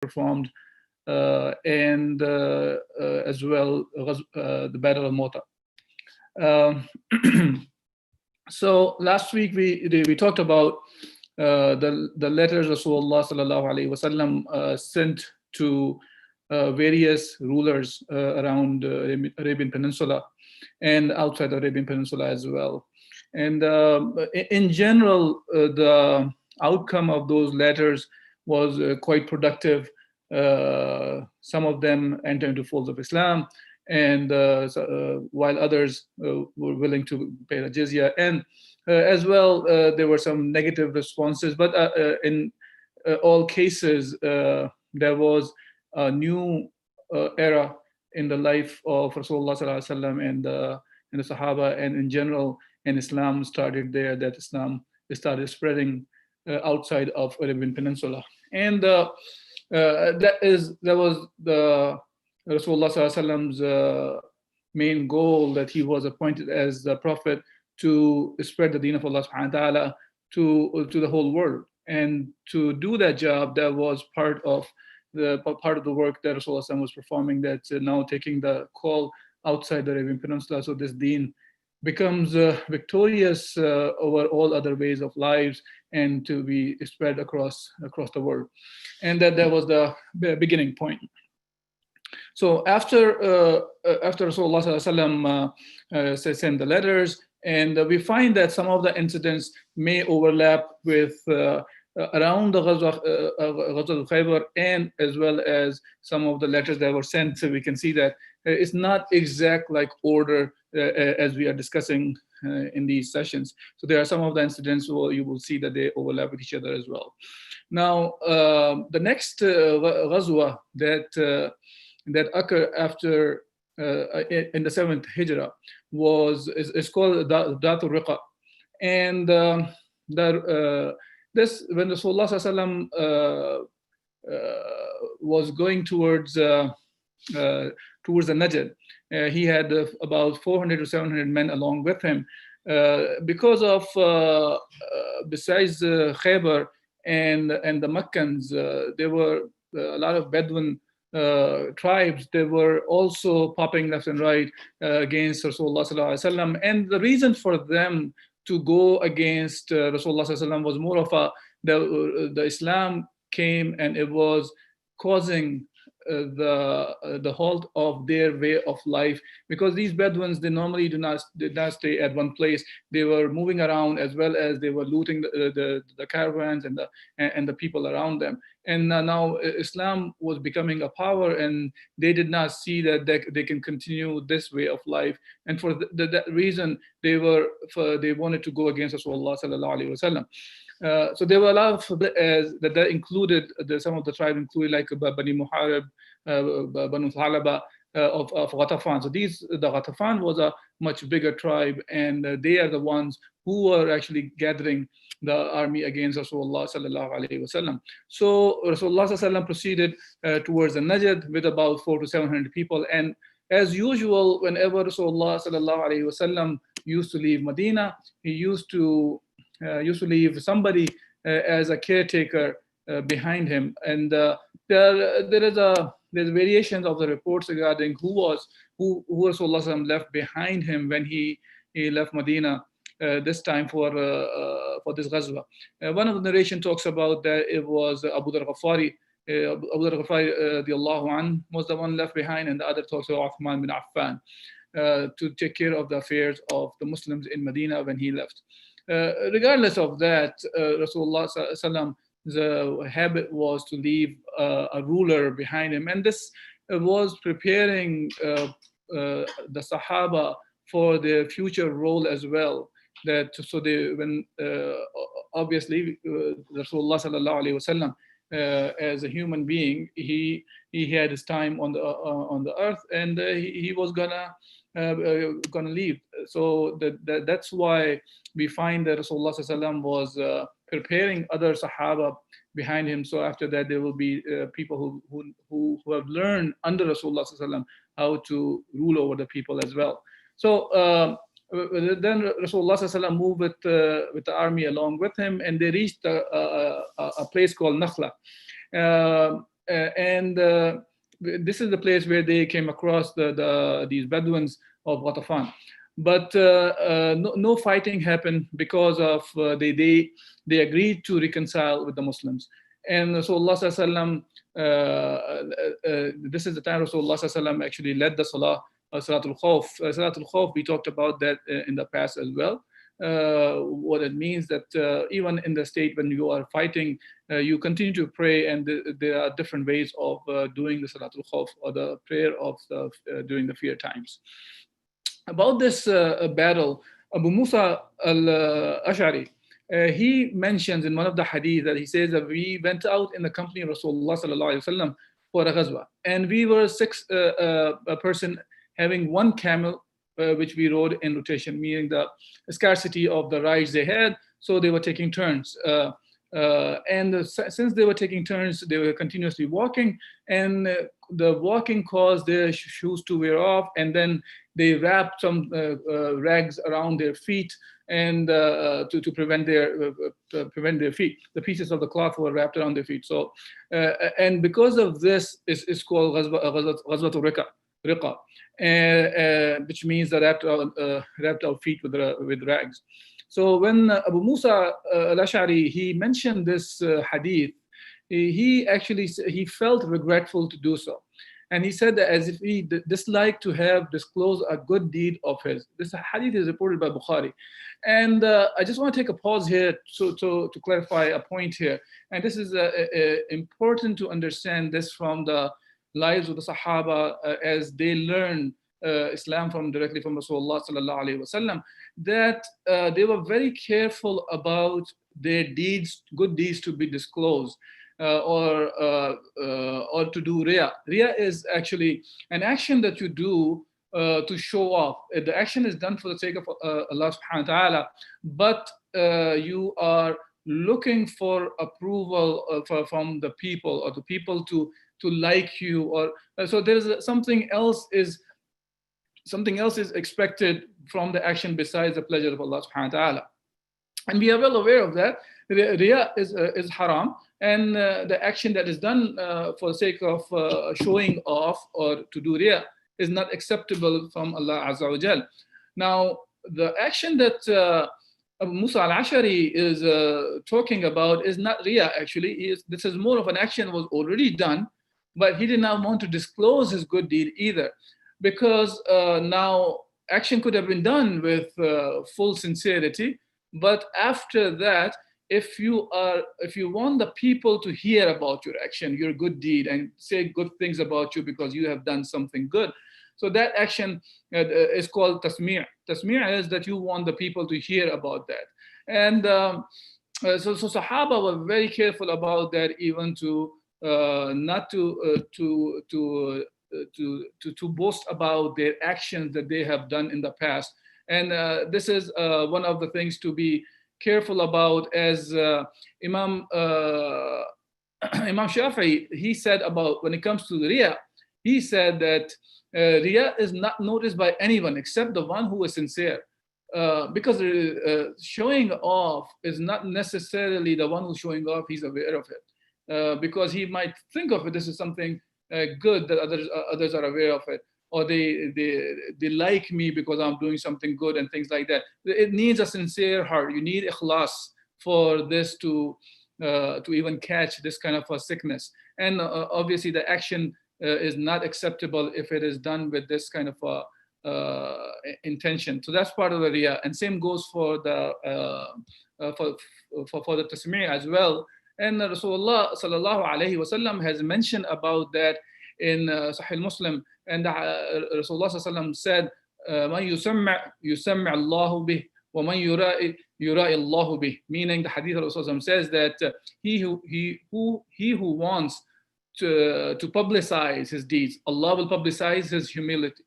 performed, and as well the Battle of Mota. Um, so last week we talked about the letters Rasulullah sallallahu alaihi wasallam sent to various rulers around Arabian Peninsula and outside the Arabian Peninsula as well. And in general, the outcome of those letters was quite productive. Some of them entered into folds of Islam, and while others were willing to pay the jizya. And as well, there were some negative responses, but in all cases, there was a new era in the life of Rasulullah sallallahu alaihi wasallam and the Sahaba, and in general, and Islam started there. That Islam started spreading outside of Arabian Peninsula, and that was the Rasulullah sallallahu alaihi wasallam's main goal, that he was appointed as the prophet to spread the deen of Allah subhanahu wa ta'ala to the whole world. And to do that job, that was part of the work that Rasulullah was performing, that's now taking the call outside the Arabian Peninsula, so this deen becomes victorious over all other ways of lives and to be spread across the world. And that was the beginning point. So after Rasulullah sallallahu alaihi wasallam sent the letters, and we find that some of the incidents may overlap with around the Ghazwa al-Khaybar, and as well as some of the letters that were sent. So we can see that it's not exact like order as we are discussing in these sessions. So there are some of the incidents where you will see that they overlap with each other as well. Now, the next Ghazwa that occurred after in the 7th Hijrah is called Datul Riqa. And this, when Rasulullah sallallahu alaihi wasallam was going towards the Najd, he had about 400 to 700 men along with him, because of besides Khaybar and the Meccans, there were a lot of Bedouin tribes. They were also popping left and right against Rasulullah sallallahu alaihi wasallam. And the reason for them to go against Rasulullah sallallahu alaihi wasallam was more of the Islam came and it was causing the halt of their way of life, because these Bedouins, they normally did not stay at one place. They were moving around, as well as they were looting the caravans and the people around them. And now Islam was becoming a power, and they did not see that they can continue this way of life. And for that reason, they wanted to go against Rasulullah sallallahu alaihi wasallam. So there were a lot of that included some of the tribes included like Bani Muharib, Banu Thalaba of Ghatafan. So the Ghatafan was a much bigger tribe, and they are the ones who were actually gathering the army against Rasulullah sallallahu alaihi wasallam. So Rasulullah sallallahu alaihi wasallam proceeded towards the Najd with about 400 to 700 people. And as usual, whenever Rasulullah sallallahu alaihi wasallam used to leave Medina, he used to leave somebody as a caretaker behind him. And there's variations of the reports regarding who Rasulullah left behind him when he left Medina this time for this Ghazwa. One of the narration talks about that it was Abu Dhar Ghafari. Abu Dhar Ghafari radiallahu anh was the one left behind, and the other talks about Uthman bin Affan to take care of the affairs of the Muslims in Medina when he left. Regardless of that, Rasulullah sallam's habit was to leave a ruler behind him, and this was preparing the Sahaba for their future role as well. Obviously Rasulullah sallallahu alaihi wasallam, as a human being, he had his time on the earth, and he was gonna leave. So that's why we find that Rasulullah sallallahu was preparing other Sahaba behind him. So after that, there will be people who have learned under Rasulullah sallallahu how to rule over the people as well. So then Rasulullah sallallahu moved with the army along with him, and they reached a place called Nakhla. and this is the place where they came across these Bedouins of Ghatafan. But no fighting happened because of they agreed to reconcile with the Muslims. And Rasulullah Sallallahu this is the time Rasulullah Sallallahu actually led the Salatul Khawf. Salatul Khawf, we talked about that in the past as well. What it means that even in the state when you are fighting, you continue to pray, and there are different ways of doing the Salatul Khawf, or the prayer of during the fear times. About this battle, Abu Musa al-Ash'ari, he mentions in one of the hadith that he says that we went out in the company of Rasulullah sallallahu alaihi wasallam for a ghazwa, and we were a person having one camel, which we rode in rotation, meaning the scarcity of the rides they had, so they were taking turns. Since they were taking turns, they were continuously walking, and the walking caused their shoes to wear off, and then they wrapped some rags around their feet, and to prevent their feet. The pieces of the cloth were wrapped around their feet. So, and because of this, it's called Ghazwatul Riqa, which means the wrapped out feet with rags. So when Abu Musa al-Ash'ari, he mentioned this hadith, he felt regretful to do so. And he said that as if he disliked to have disclosed a good deed of his. This hadith is reported by Bukhari. And I just want to take a pause here to clarify a point here. And this is important to understand this from the lives of the Sahaba as they learn Islam directly from Rasulullah sallallahu alaihi wasallam, that they were very careful about their deeds, good deeds, to be disclosed. Or to do riya. Riya is actually an action that you do to show off. The action is done for the sake of Allah subhanahu wa ta'ala, but you are looking for approval from the people, or the people to like you, or so there's something else is expected from the action besides the pleasure of Allah subhanahu wa ta'ala. And we are well aware of that. Riya is haram, and the action that is done for the sake of showing off or to do riya is not acceptable from Allah Azza wa Jal. Now, the action that Abu Musa al-Ash'ari is talking about is not riya, actually. This is more of an action that was already done, but he did not want to disclose his good deed either, because now action could have been done with full sincerity, but after that, if you want the people to hear about your action, your good deed, and say good things about you because you have done something good, so that action is called tasmi'. Tasmi' is that you want the people to hear about that. And so Sahaba were very careful about that, even to not to boast about their actions that they have done in the past. And this is one of the things to be careful about, as Imam Shafi'i, he said about when it comes to riya, he said that riya is not noticed by anyone except the one who is sincere, because showing off is not necessarily the one who's showing off, he's aware of it, because he might think of it, this is something good that others are aware of it, or they like me because I'm doing something good and things like that. It needs a sincere heart. You need ikhlas for this to even catch this kind of a sickness. And obviously the action is not acceptable if it is done with this kind of intention. So that's part of the riya. And same goes for the tasmi' as well. And Rasulullah sallallahu alaihi wasallam has mentioned about that in Sahih Muslim, and Rasulullah sallallahu alaihi wasallam said, "Man yusammi' Allahu bih, wa man yura'i Allahu bih." Meaning, the hadith of Rasulullah says that he who wants to publicize his deeds, Allah will publicize his humility,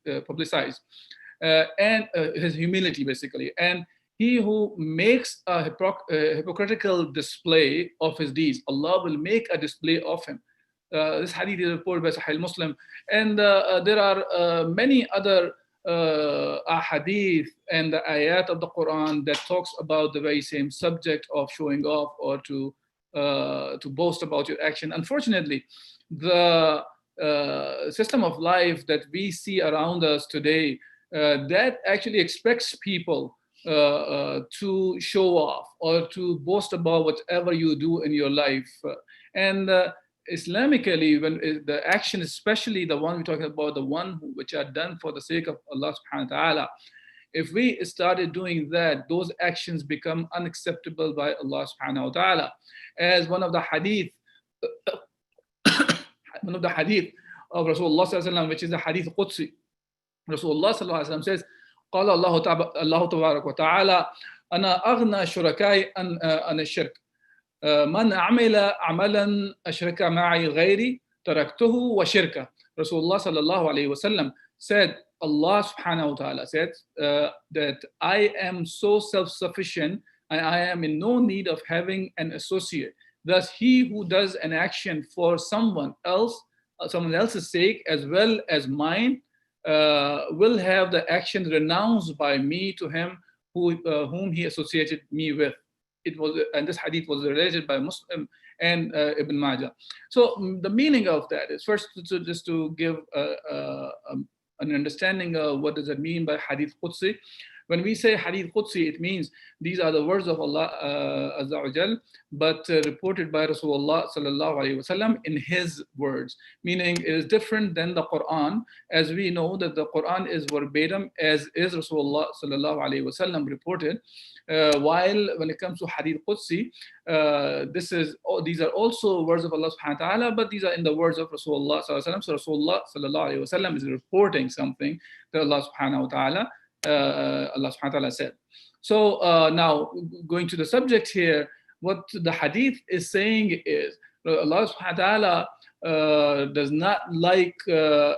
and his humility basically, and he who makes a hypocritical display of his deeds, Allah will make a display of him. This hadith is reported by Sahih Muslim. And there are many other ahadith and the ayat of the Quran that talks about the very same subject of showing off or to to boast about your action. Unfortunately, the system of life that we see around us today, that actually expects people to show off or to boast about whatever you do in your life. And Islamically, when the action, especially the one we're talking about, the one which are done for the sake of Allah subhanahu wa ta'ala, if we started doing that, those actions become unacceptable by Allah subhanahu wa ta'ala. As one of the hadith of Rasulullah sallallahu alaihi wasallam, which is the hadith Qudsi. Rasulullah sallallahu alaihi wasallam says, قال الله تبارك وتعالى أنا أغنى شركائي عن الشرك من عمل عملا أشرك معي غيري تركته وشركه. Rasulullah sallallahu alaihi wasallam said, Allah subhanahu wa ta'ala said that I am so self-sufficient and I am in no need of having an associate. Thus, he who does an action for someone else's sake as well as mine, will have the action renounced by me to him whom he associated me with. And this hadith was related by Muslim and Ibn Majah. So the meaning of that is first just to give an understanding of what does it mean by hadith Qudsi. When we say hadith Qudsi, it means these are the words of Allah Azza wa Jal, but reported by Rasulullah sallallahu alaihi wasallam in his words. Meaning it is different than the Quran, as we know that the Quran is verbatim, as is Rasulullah sallallahu alaihi wasallam reported. While when it comes to hadith Qudsi, these are also words of Allah subhanahu wa ta'ala, but these are in the words of Rasulullah sallallahu alaihi wasallam. So Rasulullah sallallahu alaihi wasallam is reporting something that Allah subhanahu wa ta'ala said. So now going to the subject here, what the hadith is saying is Allah subhanahu wa ta'ala does not like to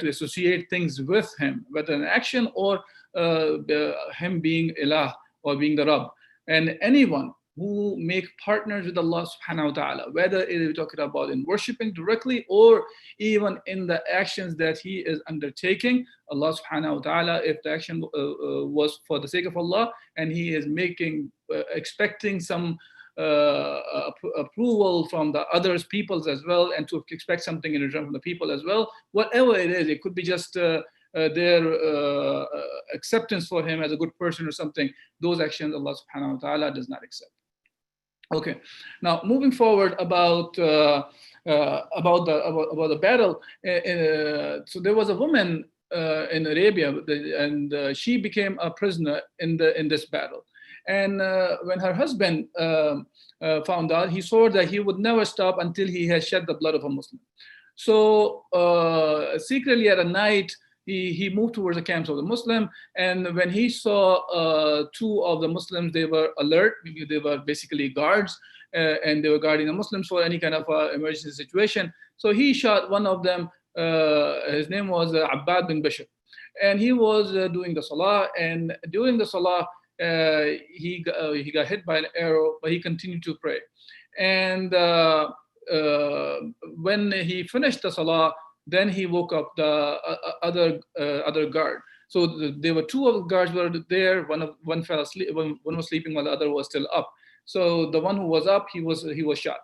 associate things with him, whether an action or him being ilah or being the Rabb. And anyone who make partners with Allah subhanahu wa ta'ala, whether it is talking about in worshiping directly or even in the actions that he is undertaking, Allah subhanahu wa ta'ala, if the action was for the sake of Allah and he is expecting some approval from the others peoples as well, and to expect something in return from the people as well, whatever it is, it could be just their acceptance for him as a good person or something, those actions Allah subhanahu wa ta'ala does not accept. Okay, now moving forward about the battle. So there was a woman in Arabia, and she became a prisoner in this battle. And when her husband found out, he swore that he would never stop until he has shed the blood of a Muslim. So secretly at a night, he moved towards the camps of the Muslim, and when he saw two of the Muslims, they were alert. They were basically guards, and they were guarding the Muslims for any kind of emergency situation. So he shot one of them. His name was Abbad bin Bishr, and he was doing the salah. And during the salah, he got hit by an arrow, but he continued to pray. And when he finished the salah, then he woke up the other guard. So there were two of the guards were there. One fell asleep. One was sleeping while the other was still up. So the one who was up, he was shot.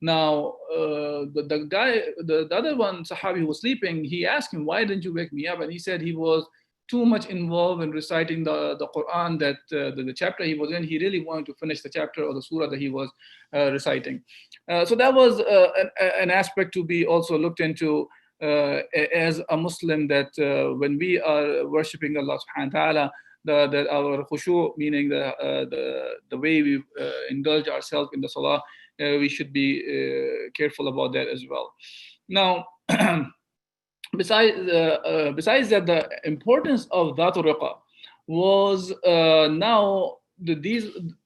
Now the other one, Sahabi who was sleeping, he asked him, "Why didn't you wake me up?" And he said he was too much involved in reciting the Quran, that the chapter he was in, he really wanted to finish the chapter or the surah that he was reciting. So that was an aspect to be also looked into as a Muslim, that when we are worshipping Allah subhanahu wa ta'ala, that our khushu', meaning the way we indulge ourselves in the salah, we should be careful about that as well. Now, besides that, the importance of Dhatul Riqa was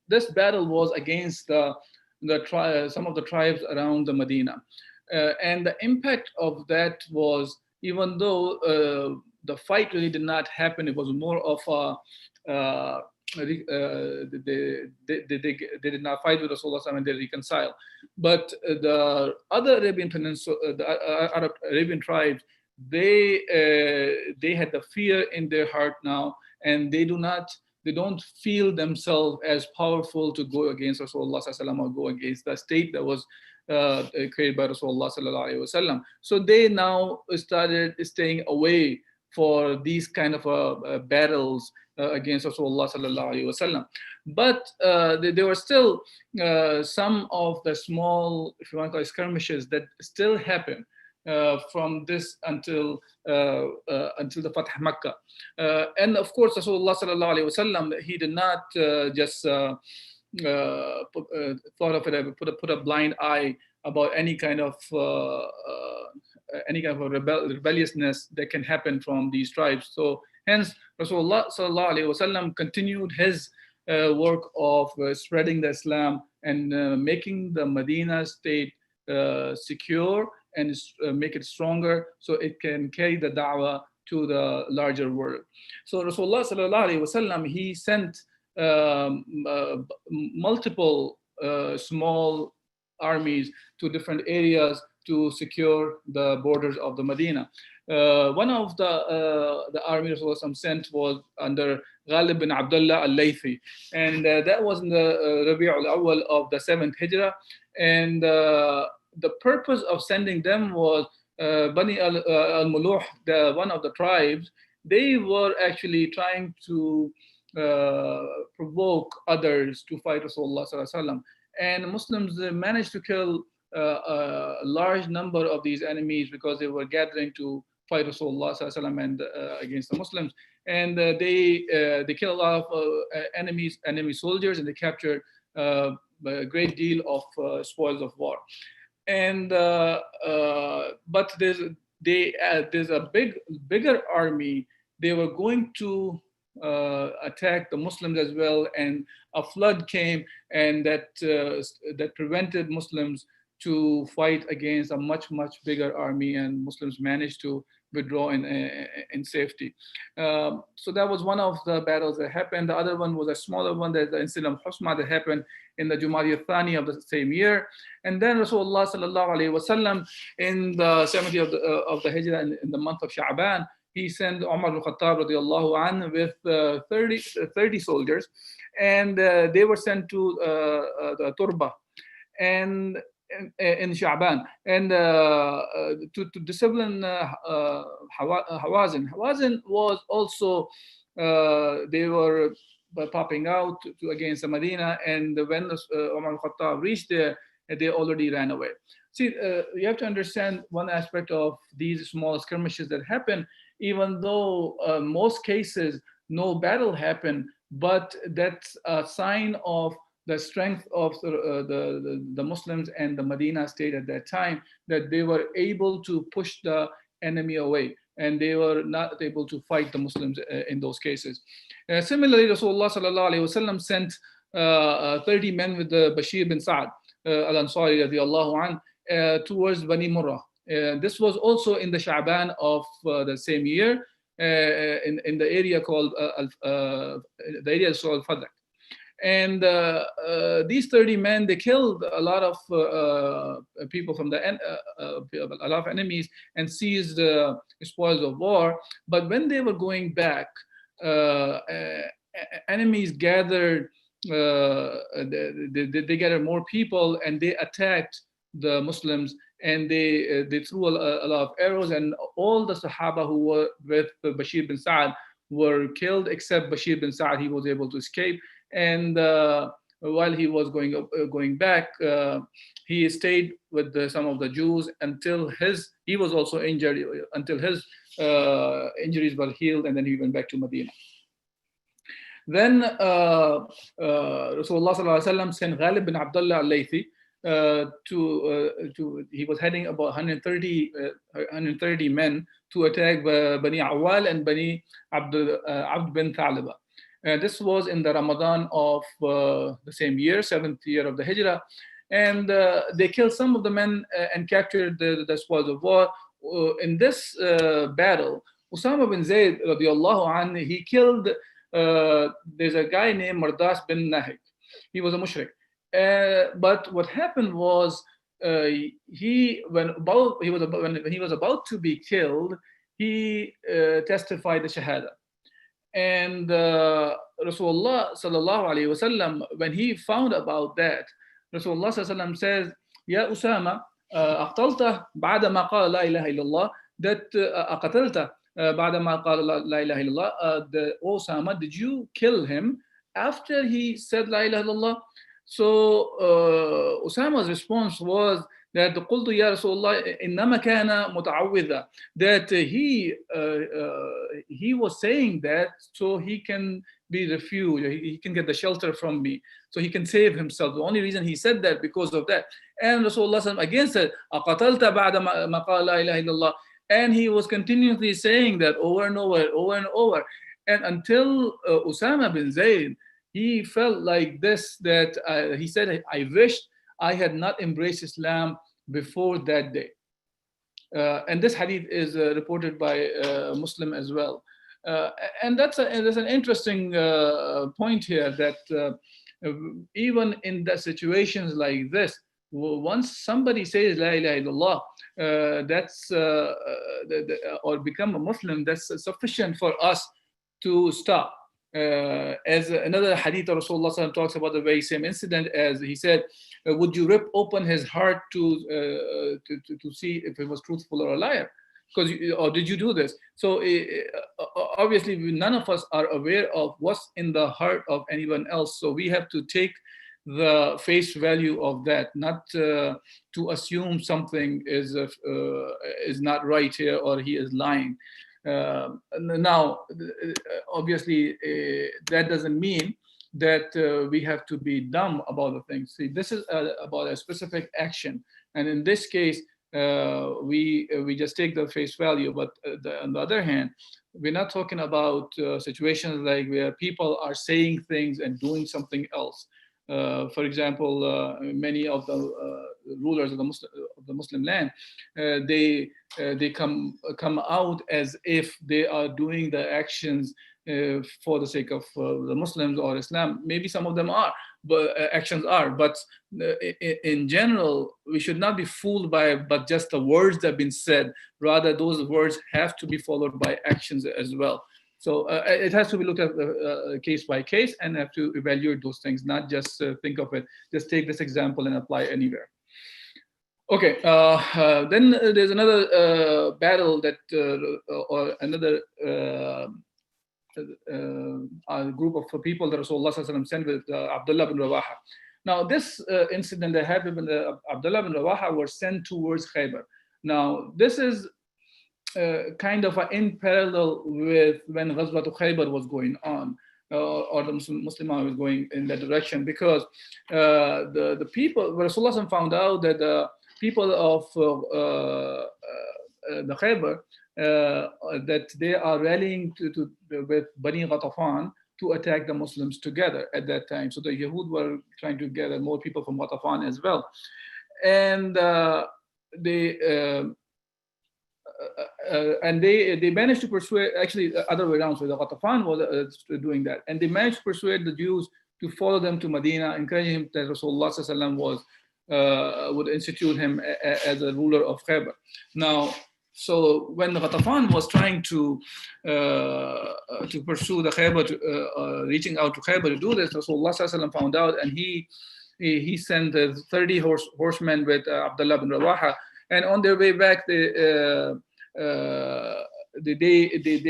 this battle was against some of the tribes around the Medina. And the impact of that was, even though the fight really did not happen, it was more of they did not fight with Rasulullah and they reconciled. But the other Arabian Peninsula, the Arab Arabian tribes, they had the fear in their heart now, and they do not they don't feel themselves as powerful to go against Rasulullah sallallahu or go against the state that was created by Rasulullah sallallahu alaihi wasallam. So they now started staying away for these kind of battles against Rasulullah sallallahu alaihi wasallam. But there were still some of the small, if you want to call it, skirmishes that still happen from this until the Fatah Makkah. And of course, Rasulullah sallallahu alaihi wasallam, he did not just thought of it, put a blind eye about any kind of rebelliousness that can happen from these tribes. So hence, Rasulullah sallallahu alaihi wasallam continued his work of spreading the Islam and making the Medina state secure and make it stronger so it can carry the da'wah to the larger world. So Rasulullah sallallahu alaihi wasallam, he sent multiple small armies to different areas to secure the borders of the Medina. One of the army Rasulullah sent was under Ghalib bin Abdullah al-Laythi, and that was in the Rabi' al-Awwal of the 7th Hijrah. And the purpose of sending them was Bani al-Muluh, one of the tribes. They were actually trying to provoke others to fight Rasulullah sallallahu alaihi wasallam. And Muslims managed to kill a large number of these enemies because they were gathering to fight Rasulullah sallallahu alaihi wasallam and against the Muslims. And they killed a lot of enemy soldiers, and they captured a great deal of spoils of war. And but there's a bigger army. They were going to attack the Muslims as well, and a flood came, and that prevented Muslims to fight against a much bigger army, and Muslims managed to withdraw in safety. So that was one of the battles that happened. The other one was a smaller one, the incident of Husma that happened in the Jumadi al-Thani of the same year. And then Rasulullah sallallahu alaihi wasallam in the 70th of the Hijrah, in the month of Sha'ban, he sent Umar al-Khattab radiallahu anhu with 30 soldiers, and they were sent to the Turba and in Sha'ban, and to discipline Hawazin. Hawazin was also, they were popping out against the Medina, and when Umar al-Khattab reached there, they already ran away. See, you have to understand one aspect of these small skirmishes that happen, even though most cases no battle happened, but that's a sign of the strength of the Muslims and the Medina state at that time, that they were able to push the enemy away, and they were not able to fight the Muslims in those cases. Similarly, Rasulullah sallallahu alaihi wasallam sent 30 men with the Bashir bin Sa'ad al-Ansari radiallahu anh towards Bani Murrah. This was also in the Sha'ban of the same year, in the area called Fadak. And these 30 men, they killed a lot of people from a lot of enemies, and seized spoils of war. But when they were going back, enemies gathered. They gathered more people, and they attacked the Muslims, and they threw a lot of arrows, and all the Sahaba who were with Bashir bin Sa'ad were killed, except Bashir bin Sa'ad. He was able to escape. And while he was going back, he stayed with some of the Jews until he was also injured, until his injuries were healed, and then he went back to Medina. Then Rasulullah sallallahu alaihi wasallam sent Ghalib bin Abdullah al-Laythi he was heading about 130 men to attack Bani Awal and Bani Abd bin Thalaba. This was in the Ramadan of the same year, 7th year of the Hijrah. And they killed some of the men and captured the spoils of war. In this battle, Usama bin Zayd, radiallahu anhu, he killed, there's a guy named Mardas bin Nahik. He was a mushrik. But what happened was, when he was about to be killed, he testified the Shahada. And Rasulullah sallallahu alaihi wasallam, when he found about that, Rasulullah sallallahu alaihi wasallam says, "Ya Usama, أقتلته بعدما قال لا إله إلا الله." That أقتلته بعدما قال لا إله إلا الله. The Osama, did you kill him after he said لا إله إلا الله? So Usama's response was that قلت يا رسول الله إنما كان متعوذا, that he was saying that so he can be refuge, he can get the shelter from me, so he can save himself. The only reason he said that because of that. And Rasulullah again said أقتلت بعد ما قال لا إله إلا الله, and he was continuously saying that over and over and over, and until Usama bin Zayd, he felt like this, that he said, I wished I had not embraced Islam before that day. And this hadith is reported by Muslim as well. And there's an interesting point here, that even in the situations like this, once somebody says La ilaha illallah, or become a Muslim, that's sufficient for us to stop. As another hadith of Rasulullah talks about the very same incident, as he said, would you rip open his heart to see if he was truthful or a liar? Or did you do this? So obviously none of us are aware of what's in the heart of anyone else. So we have to take the face value of that, not to assume something is not right here or he is lying. Now, obviously, that doesn't mean that we have to be dumb about the things. See, this is about a specific action, and in this case, we just take the face value. But on the other hand, we're not talking about situations like where people are saying things and doing something else. For example, many of the rulers of the Muslim land, they come out as if they are doing the actions for the sake of the Muslims or Islam. Maybe some of them are, but actions are. But in general, we should not be fooled by but just the words that have been said. Rather, those words have to be followed by actions as well. So it has to be looked at case by case, and have to evaluate those things, not just think of it. Just take this example and apply anywhere. Okay, then there's another battle that, or another group of people that Rasulullah sent with Abdullah bin Rawaha. Now, this incident that happened when Abdullah bin Rawaha were sent towards Khaybar. Now, this is kind of in parallel with when Ghazwat Khaybar was going on, or the Muslim army was going in that direction, because the people, Rasulullah found out that the people of the Khaybar, that they are rallying with Bani Ghatafan to attack the Muslims together at that time. So the Yahud were trying to gather more people from Ghatafan as well. And they managed to persuade, actually the other way around, so the Ghatafan was doing that, and they managed to persuade the Jews to follow them to Medina, encouraging him that Rasulullah would institute him as a ruler of Khaybar. Now, so when the Ghatafan was trying to pursue the Khaybar, reaching out to Khaybar to do this, Rasulullah found out, and he sent 30 horsemen with Abdullah bin Rawaha, and on their way back, they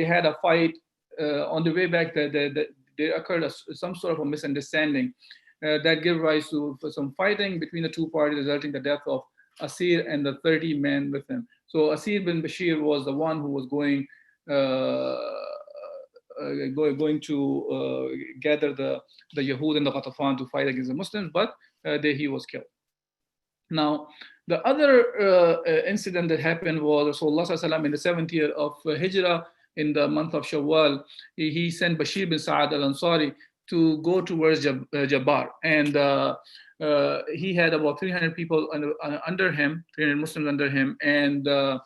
had a fight. On the way back, there occurred some sort of a misunderstanding that gave rise to some fighting between the two parties, resulting in the death of Asir and the 30 men with him. So Asir bin Bashir was the one who was going to gather the Yahud and the Ghatafan to fight against the Muslims, but there he was killed. Now, the other incident that happened was Rasulullah in the 7th year of Hijrah, in the month of Shawwal, he sent Bashir bin Sa'ad al-Ansari to go towards Jabbar, and he had about 300 people under him, 300 Muslims under him, and there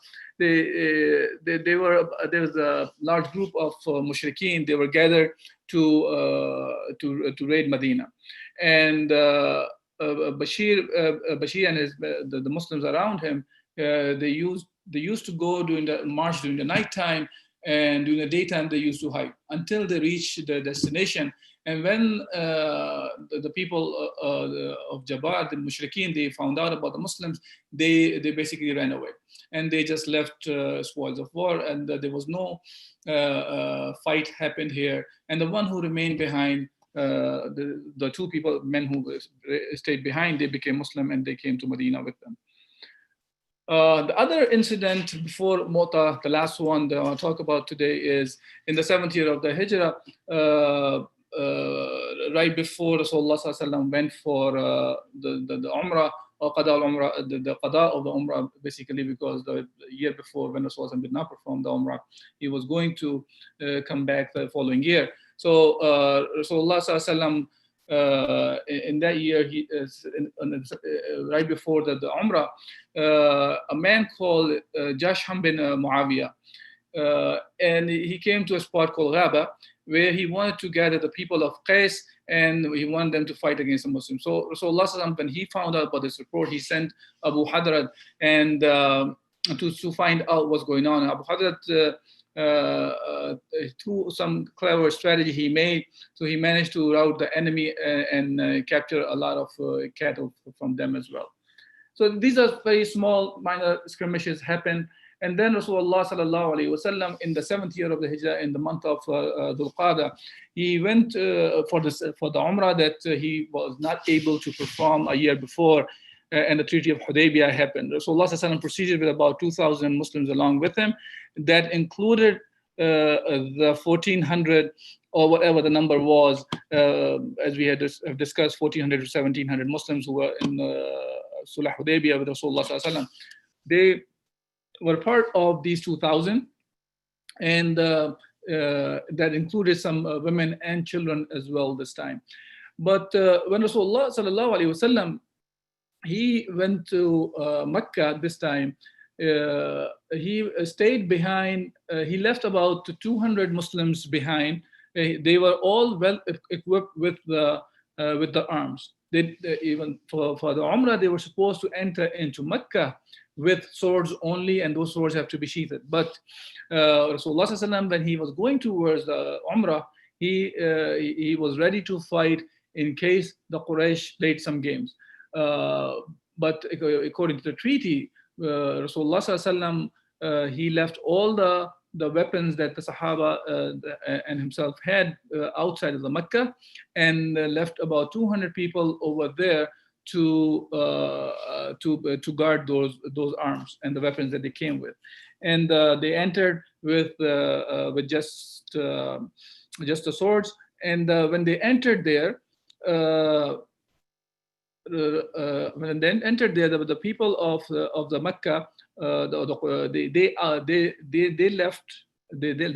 was a large group of mushrikeen. They were gathered to raid Medina, and Bashir and the Muslims around him, they used to go during the march during the nighttime and during the daytime they used to hike until they reached the destination. And when the people of Jabar, the Mushrikeen, they found out about the Muslims, they basically ran away. And they just left spoils of war, and there was no fight happened here. And the one who remained behind, the two men who stayed behind, they became Muslim and they came to Medina with them. The other incident before Mota, the last one that I want to talk about today, is in the 7th year of the Hijrah, right before Rasulullah went for the Umrah, or Qada al-Umrah, the Qada of the Umrah, basically because the year before, when Rasulullah did not perform the Umrah, he was going to come back the following year. So Rasulullah in that year, he is right before the Umrah, a man called Jasham bin Muawiyah, and he came to a spot called Ghaba, where he wanted to gather the people of Qais, and he wanted them to fight against the Muslims. So Rasulullah, when he found out about this report, he sent Abu Hadrat and to find out what's going on. Abu Hadrat, through some clever strategy he made, so he managed to rout the enemy and capture a lot of cattle from them as well. So these are very small, minor skirmishes happen. And then Rasulullah sallallahu alaihi wasallam, in the 7th year of the Hijrah, in the month of Dhul Qa'dah, he went for the Umrah that he was not able to perform a year before, and the Treaty of Hudaybiyah happened. Rasulullah sallallahu alaihi wasallam proceeded with about 2,000 Muslims along with him. That included the 1,400 or whatever the number was, as we had discussed, 1,400 to 1,700 Muslims who were in Sulh Hudaybiyah with Rasulullah sallallahu alaihi wasallam. They were part of these 2,000, and that included some women and children as well this time. But when Rasulullah sallallahu alaihi wasallam, he went to Mecca this time, he stayed behind. He left about 200 Muslims behind. They were all well equipped with the arms. Even for the Umrah, they were supposed to enter into Mecca with swords only, and those swords have to be sheathed. But Rasulullah, when he was going towards the Umrah, he was ready to fight in case the Quraysh played some games. But according to the treaty, Rasulullah he left all the weapons that the Sahaba and himself had outside of the Mecca, and left about 200 people over there to guard those arms and the weapons that they came with. And they entered with just the swords. And when they entered there, the people of the Mecca, they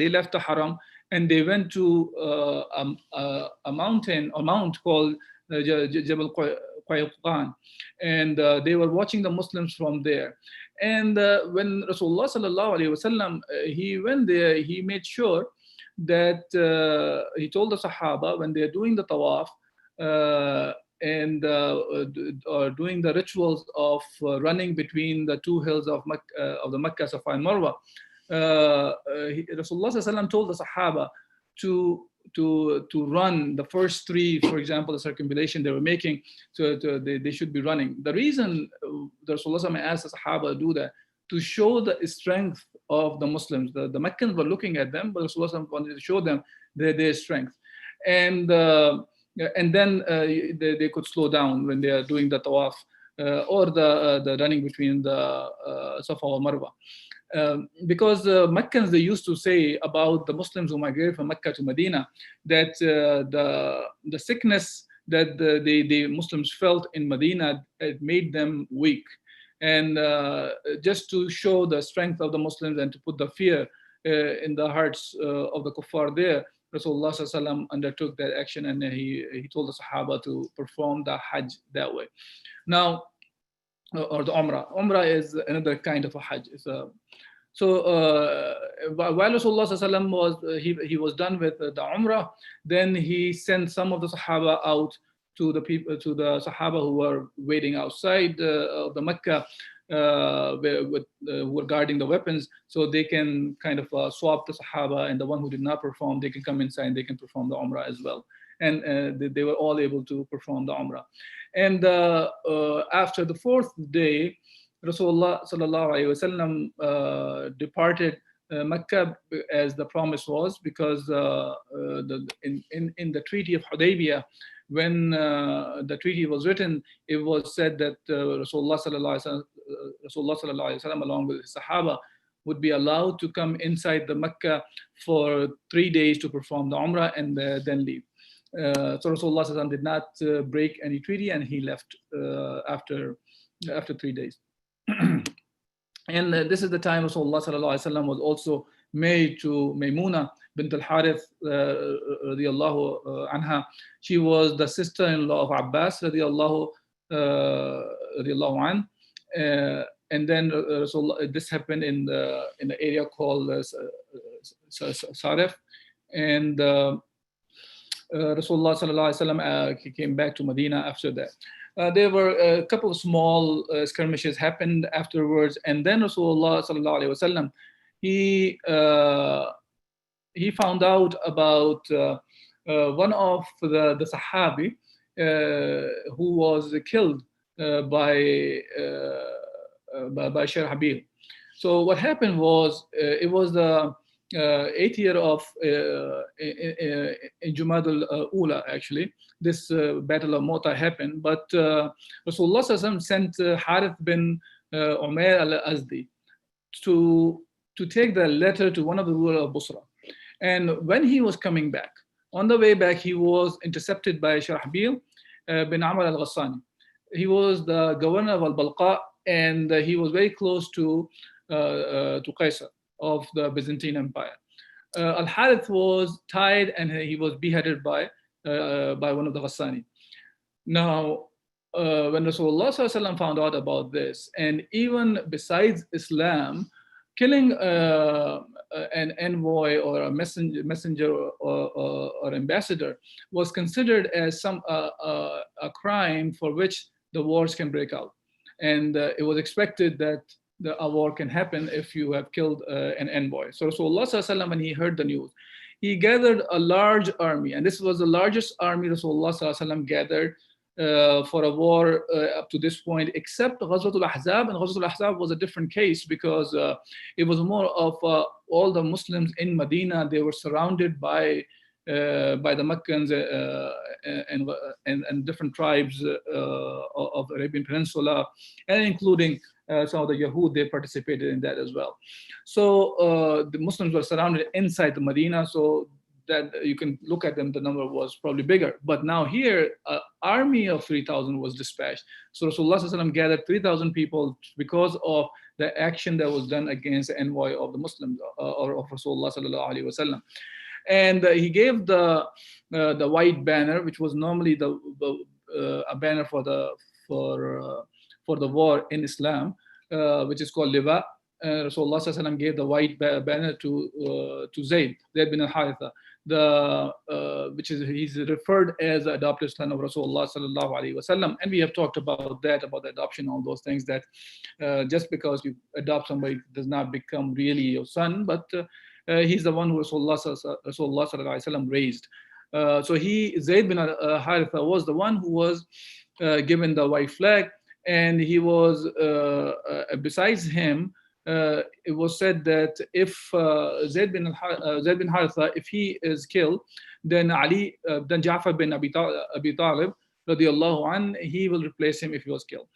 left the Haram, and they went to a mount called Jabal Qayuqan, and they were watching the Muslims from there. And when Rasulullah sallallahu alaihi wasallam he went there, he made sure that he told the Sahaba, when they're doing the tawaf and doing the rituals of running between the two hills of the Makkah, Safa and Marwa, Rasulullah sallallahu alaihi wasallam told the Sahaba to run the first three, for example, the circumambulation they were making, so they should be running. The reason the Rasulullah asked the Sahaba to do that, to show the strength of the Muslims. The Meccans were looking at them, but Rasulullah wanted to show them their strength. And then they could slow down when they are doing the tawaf or the running between the Safa or Marwa. Because the Meccans, they used to say about the Muslims who migrated from Mecca to Medina, that the sickness that the Muslims felt in Medina, it made them weak. And just to show the strength of the Muslims and to put the fear in the hearts of the kuffar there, Rasulullah sallallahu undertook that action, and he told the Sahaba to perform the Hajj that way. Now, or the Umrah. Umrah is another kind of a Hajj. So while Rasulullah sallallahu he was done with the Umrah, then he sent some of the Sahaba out to the Sahaba who were waiting outside of the Mecca, who were guarding the weapons, so they can kind of swap the Sahaba, and the one who did not perform, they can come inside and they can perform the Umrah as well. And they were all able to perform the Umrah. And after the fourth day, Rasulullah sallallahu alaihi wasallam departed Mecca as the promise was, because in the Treaty of Hudaybiyah, when the treaty was written, it was said that Rasulullah sallallahu alaihi wasallam, along with his Sahaba, would be allowed to come inside the Mecca for 3 days to perform the Umrah and then leave. So Rasulullah sallallahu alaihi wasallam did not break any treaty, and he left after 3 days. And this is the time Rasulullah sallallahu alaihi wasallam was also married to Maymuna bint al-Harith radiallahu anha. She was the sister-in-law of Abbas radiallahu an. And then this happened in the area called Sarif. And Rasulullah sallallahu alaihi wasallam he came back to Medina after that. There were a couple of small skirmishes happened afterwards, and then Rasulullah sallallahu alaihi wasallam he found out about one of the Sahabi who was killed by Sharhabil. So what happened was it was the 8th year of in Jumad al-Ula, actually. This battle of Mota happened, but Rasulullah sallallahu alaihi wasallam sent Harith bin Umair al-Azdi to take the letter to one of the rulers of Busra. And when he was coming back, on the way back, he was intercepted by Sharhabil bin Amr al-Ghassani. He was the governor of al-Balqa, and he was very close to Qaisar of the Byzantine Empire. Al-Harith was tied, and he was beheaded by one of the Ghassani. Now, when Rasulullah sallallahu alaihi wasallam found out about this, and even besides Islam, killing an envoy or a messenger or ambassador was considered as a crime for which the wars can break out. And it was expected that a war can happen if you have killed an envoy. So Rasulullah sallallahu alaihi wasallam, when he heard the news, he gathered a large army, and this was the largest army Rasulullah sallallahu alaihi wasallam gathered for a war up to this point, except Ghazwatul Ahzab. And Ghazwatul Ahzab was a different case, because it was more of all the Muslims in Medina. They were surrounded by the Meccans and different tribes of the Arabian Peninsula, and including some of the Yahud. They participated in that as well. So the Muslims were surrounded inside the Medina, so that you can look at them, the number was probably bigger. But now here, an army of 3,000 was dispatched. So Rasulullah sallallahu alaihi wasallam gathered 3,000 people because of the action that was done against the envoy of the Muslims, or of Rasulullah sallallahu alaihi wasallam. And he gave the white banner, which was normally a banner for the war in Islam, which is called liwa. Rasulullah sallallahu alaihi wasallam gave the white banner to Zayd bin al-Haritha, which is he's referred as the adopted son of Rasulullah sallallahu alaihi wasallam. And we have talked about that, about the adoption, all those things, that just because you adopt somebody does not become really your son, but he's the one who Rasulullah sallallahu alaihi wasallam raised. So Zayd bin al-Haritha was the one who was given the white flag, and he was besides him. It was said that if Zayd bin Haritha, if he is killed, then Ja'far bin Abi Talib radiallahu an, he will replace him if he was killed.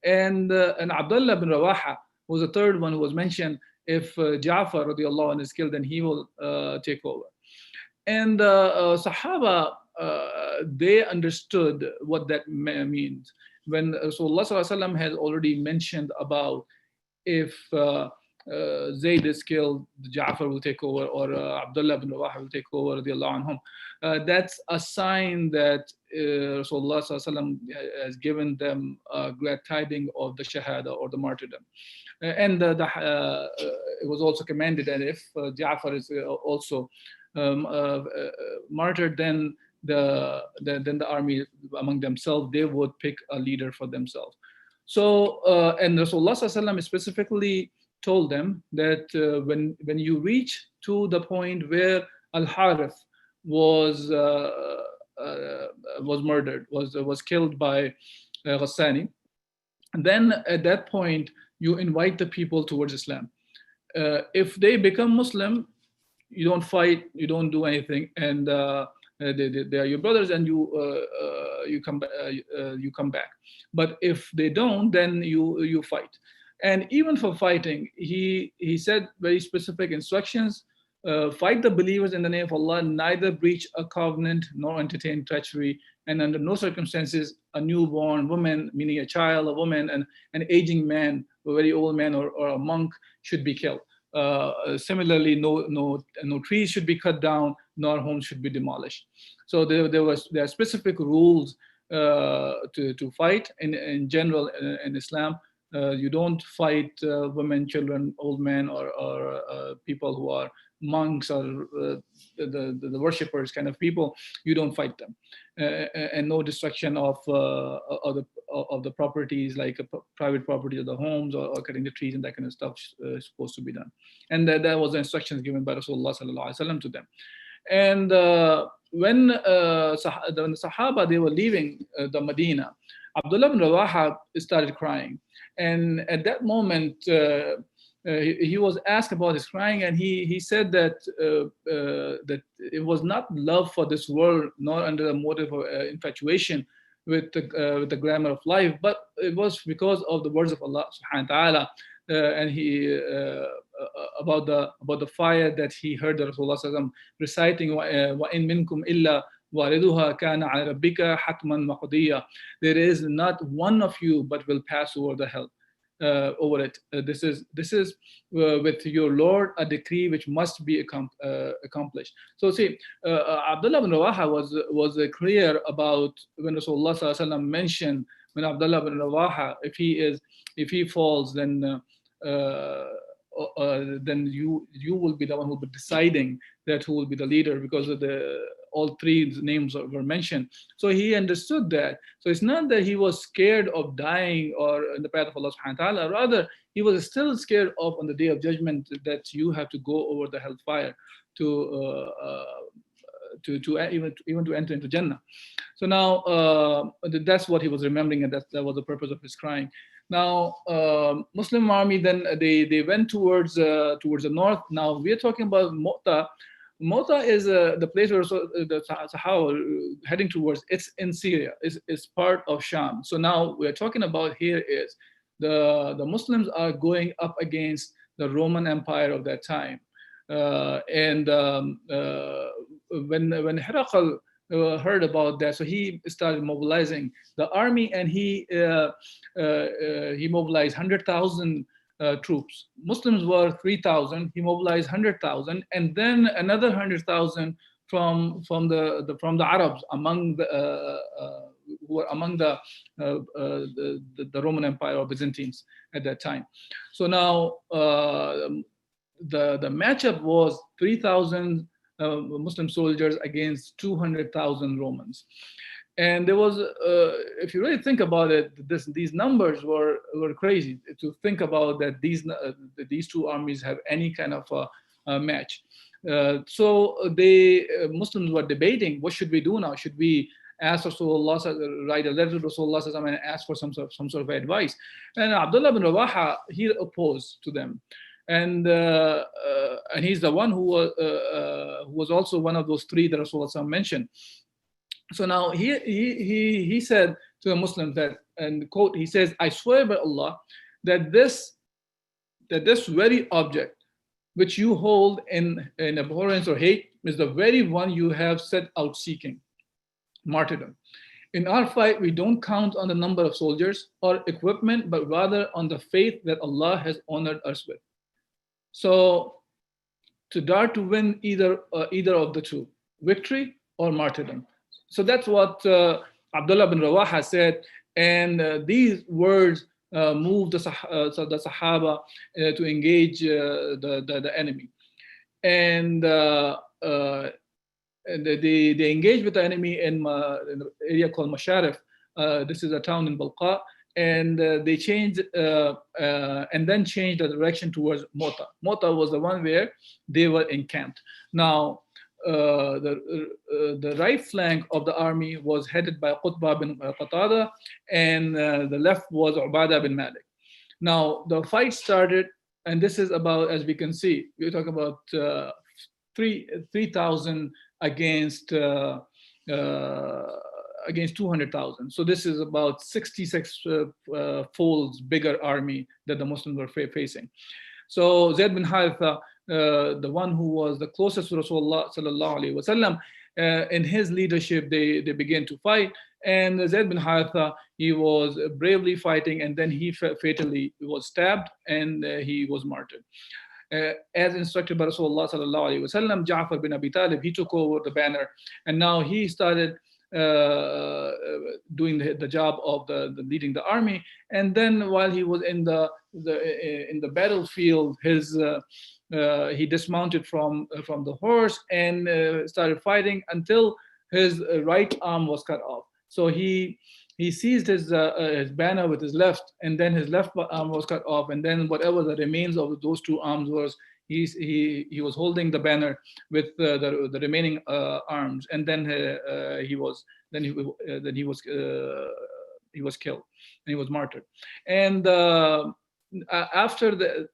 And Abdullah bin Rawaha was the third one who was mentioned. If Ja'far radiallahu an is killed, then he will take over. And Sahaba, they understood what that means. When Rasulullah sallallahu alaihi wasallam has already mentioned about, if Zayd is killed, Ja'far will take over, or Abdullah bin Rawaha will take over, radiallahu anhum. That's a sign that Rasulullah sallallahu alaihi wasallam has given them glad tidings of the shahada, or the martyrdom. And it was also commanded that if Ja'far is also martyred, then the army among themselves, they would pick a leader for themselves. So, and Rasulullah ﷺ specifically told them that when you reach to the point where Al Harith was was murdered, was killed by Ghassani, then at that point you invite the people towards Islam. If they become Muslim, you don't fight, you don't do anything, and they are your brothers, and you come back. But if they don't, then you fight. And even for fighting, he said very specific instructions. Fight the believers in the name of Allah, neither breach a covenant nor entertain treachery, and under no circumstances a newborn woman, meaning a child, a woman, and an aging man, a very old man, or a monk should be killed. Similarly, no trees should be cut down, nor homes should be demolished. So there are specific rules to fight in general in Islam. You don't fight women, children, old men, or people who are monks or the worshippers kind of people. You don't fight them, and no destruction of the properties, like private property of the homes, or cutting the trees and that kind of stuff is supposed to be done. And that was the instructions given by Rasulullah sallallahu alaihi wasallam to them. And when the Sahaba, they were leaving the Medina, Abdullah bin Rawaha started crying. And at that moment, he was asked about his crying, and he said that that it was not love for this world, nor under the motive of infatuation with the glamour of life, but it was because of the words of Allah subhanahu wa ta'ala, and about the fire that he heard the Rasulullah sallallahu alaihi wasallam reciting, وَإِن مِّنكُمْ إِلَّا وَارِدُهَا كَانَ عَلَى رَبِّكَ حَتْمًا مَقْضِيًّا. There is not one of you but will pass over the hell. Over it. This is with your Lord a decree which must be accomplished. So see, Abdullah bin Rawaha was clear about when Rasulullah sallallahu alaihi wasallam mentioned, when Abdullah bin Rawaha, if he falls, then you will be the one who will be deciding that who will be the leader, because of all three names were mentioned. So he understood that. So it's not that he was scared of dying or in the path of Allah subhanahu wa ta'ala. Rather, he was still scared of on the day of judgment that you have to go over the hellfire to even to enter into Jannah. So now that's what he was remembering, and that was the purpose of his crying. Now, Muslim army, then they went towards the north. Now we are talking about Mu'ta. Mu'ta is the place where the Sahaba heading towards. It's in Syria. It's part of Sham. So now we are talking about here is the Muslims are going up against the Roman Empire of that time. And when Herakl heard about that, so he started mobilizing the army, and he mobilized 100,000 troops. Muslims were 3,000. He mobilized 100,000, and then another 100,000 from the Arabs among who were among the Roman Empire or Byzantines at that time. So now the matchup was 3,000 Muslim soldiers against 200,000 Romans. And there was, if you really think about it, these numbers were crazy to think about that these two armies have any kind of a match. So Muslims were debating, what should we do now? Should we ask Rasulullah, write a letter to Rasulullah and ask for some sort of advice? And Abdullah bin Rawaha, he opposed to them. And he's the one who was also one of those three that Rasulullah mentioned. So now he said to the Muslims that, and quote, he says, "I swear by Allah that this very object which you hold in abhorrence or hate is the very one you have set out seeking, martyrdom. In our fight, we don't count on the number of soldiers or equipment, but rather on the faith that Allah has honored us with. So to dare to win either of the two, victory or martyrdom." So that's what Abdullah bin Rawaha said, and these words moved the Sahaba to engage the enemy, and they engaged with the enemy in an area called Masharif. This is a town in Balqa, and they changed and then changed the direction towards Mota. Mota was the one where they were encamped. Now, the right flank of the army was headed by Qutbah bin Qatada, and the left was Ubadah bin Malik. Now, the fight started, and this is about, as we can see, we talk about 3,000 against against 200,000. So this is about 66 folds bigger army that the Muslims were facing. So Zayd bin Haritha, the one who was the closest to Rasulullah sallallahu alaihi wasallam, in his leadership, they began to fight. And Zayd bin Haritha, he was bravely fighting, and then he fatally was stabbed, and he was martyred. As instructed by Rasulullah sallallahu alaihi wasallam, Ja'far bin Abi Talib, he took over the banner, and now he started doing the job of the leading the army. And then while he was in the battlefield, he dismounted from the horse and started fighting until his right arm was cut off. So he seized his banner with his left, and then his left arm was cut off, and then whatever the remains of those two arms was, he was holding the banner with the remaining arms, and then he was killed, and he was martyred. And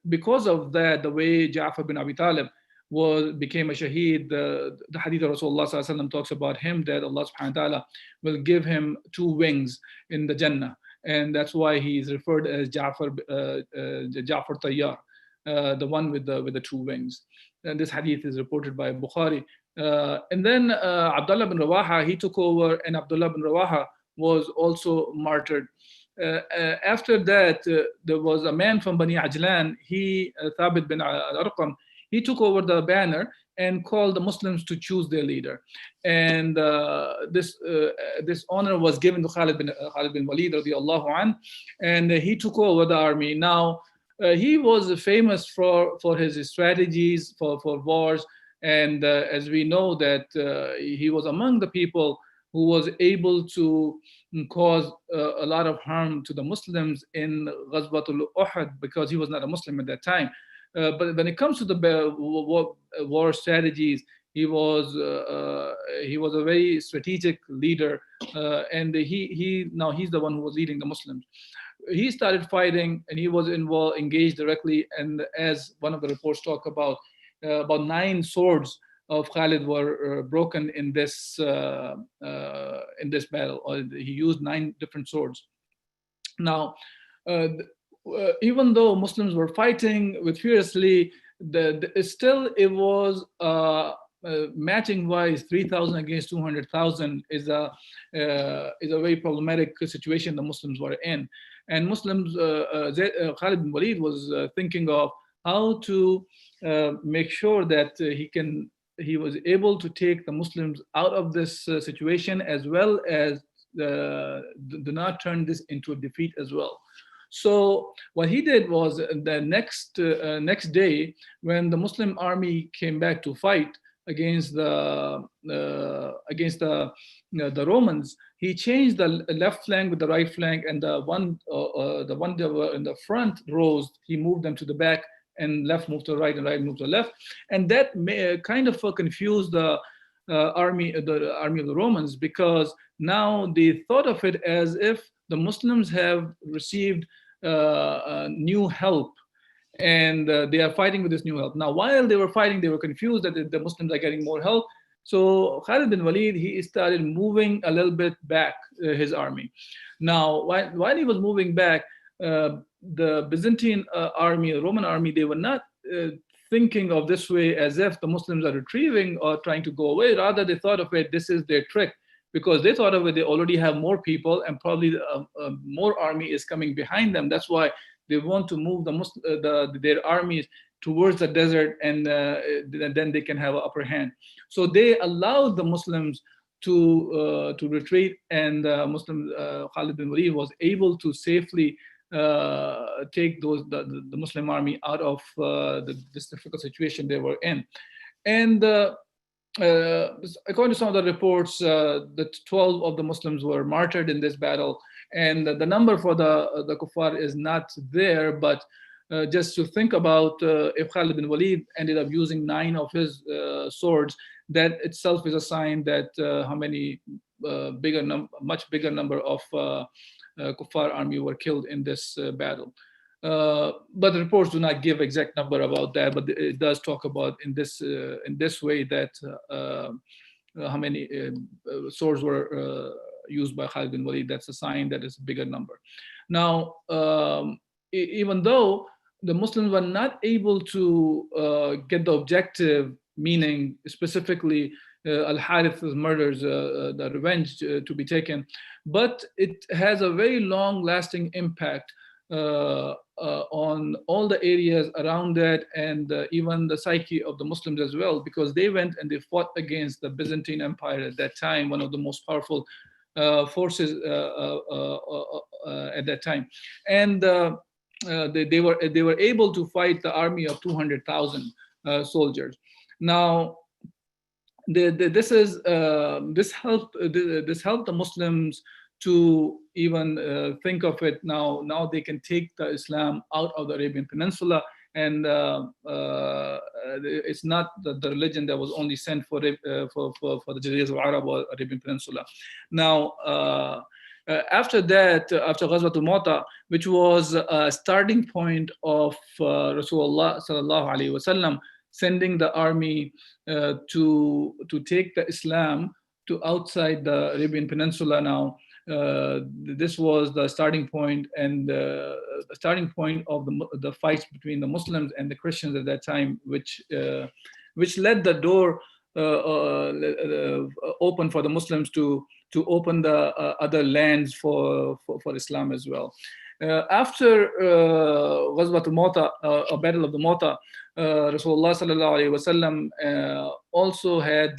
because of that, the way Ja'far bin Abi Talib became a shaheed, the hadith of Rasulullah sallallahu alaihi wasallam talks about him, that Allah subhanahu wa ta'ala will give him two wings in the Jannah, and that's why he is referred as Ja'far Tayyar, the one with the two wings. And this hadith is reported by Bukhari. And then Abdullah bin Rawaha, he took over, and Abdullah bin Rawaha was also martyred. After that, there was a man from Bani Ajlan, Thabit bin al-Arqam, he took over the banner and called the Muslims to choose their leader. And this honor was given to Khalid bin Walid radiallahu anh, and he took over the army. Now, he was famous for his strategies for wars, and as we know that he was among the people who was able to cause a lot of harm to the Muslims in Ghazwatul Uhud, because he was not a Muslim at that time. But when it comes to the war strategies, he was a very strategic leader, and now he's the one who was leading the Muslims. He started fighting, and he was engaged directly. And as one of the reports talk about 9 swords of Khalid were broken in this battle, or he used 9 different swords. Now, even though Muslims were fighting with fiercely, still it was matching wise, 3,000 against 200,000 is a very problematic situation the Muslims were in. And Muslims, Khalid bin Walid was thinking of how to make sure that he was able to take the Muslims out of this situation, as well as do not turn this into a defeat as well. So what he did was, the next day, when the Muslim army came back to fight against the Romans, he changed the left flank with the right flank, and the one that were in the front rows, he moved them to the back, and left moved to the right, and right moved to the left, and that kind of confused the army of the Romans, because now they thought of it as if the Muslims have received new help, and they are fighting with this new help. Now, while they were fighting, they were confused that the Muslims are getting more help. So Khalid bin Walid, he started moving a little bit back his army. Now, while he was moving back, the Byzantine army, the Roman army, they were not thinking of this way as if the Muslims are retrieving or trying to go away. Rather, they thought of it, this is their trick, because they thought of it, they already have more people, and probably more army is coming behind them. That's why they want to move their armies towards the desert, and then they can have an upper hand. So they allowed the Muslims to retreat, and Khalid bin Walid was able to safely take the Muslim army out of this difficult situation they were in. And according to some of the reports, that 12 of the Muslims were martyred in this battle, And the number for the kuffar is not there, but just to think about if Khalid bin Walid ended up using 9 of his swords, that itself is a sign that how many much bigger number of kuffar army were killed in this battle. But the reports do not give exact number about that, but it does talk about in this way that how many swords were used by Khalid bin Walid. That's a sign that it's a bigger number. Now, even though the Muslims were not able to get the objective, meaning specifically Al-Harith's murders, the revenge to be taken, but it has a very long-lasting impact on all the areas around that, and even the psyche of the Muslims as well, because they went and they fought against the Byzantine Empire at that time, one of the most powerful forces at that time, and they were able to fight the army of 200,000 soldiers. Now, this helped the Muslims to even think of it now. Now they can take the Islam out of the Arabian Peninsula, and it's not the religion that was only sent for the Jazirah al-Arab or Arabian Peninsula. Now, after that, after Ghazwat al-Mu'tah, which was a starting point of Rasulullah sallallahu alaihi wasallam sending the army to take the Islam to outside the Arabian Peninsula. Now, this was the starting point, and the starting point of the fights between the Muslims and the Christians at that time, which led the door open for the Muslims to open the other lands for Islam as well. After Ghazwat al-Mu'tah, a battle of the Mu'tah, Rasulullah sallallahu alaihi wasallam also had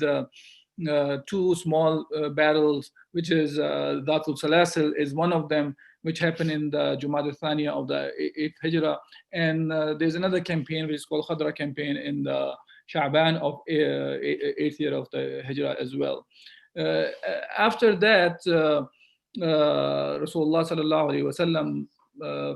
two small battles, which is Dhatul Salasil is one of them, which happened in the Jumad al-Thaniya of the 8th Hijrah. And there's another campaign which is called Khadra campaign in the Sha'ban of 8th year of the Hijrah as well. After that, Rasulullah sallallahu alaihi wasallam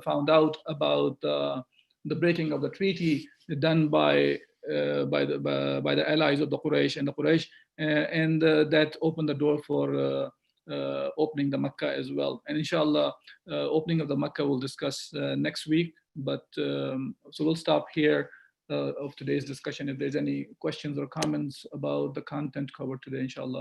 found out about the breaking of the treaty done by the allies of the Quraysh and the Quraysh, and that opened the door for opening the Makkah as well. And inshallah, opening of the Makkah we'll discuss next week. But so we'll stop here of today's discussion. If there's any questions or comments about the content covered today, inshallah.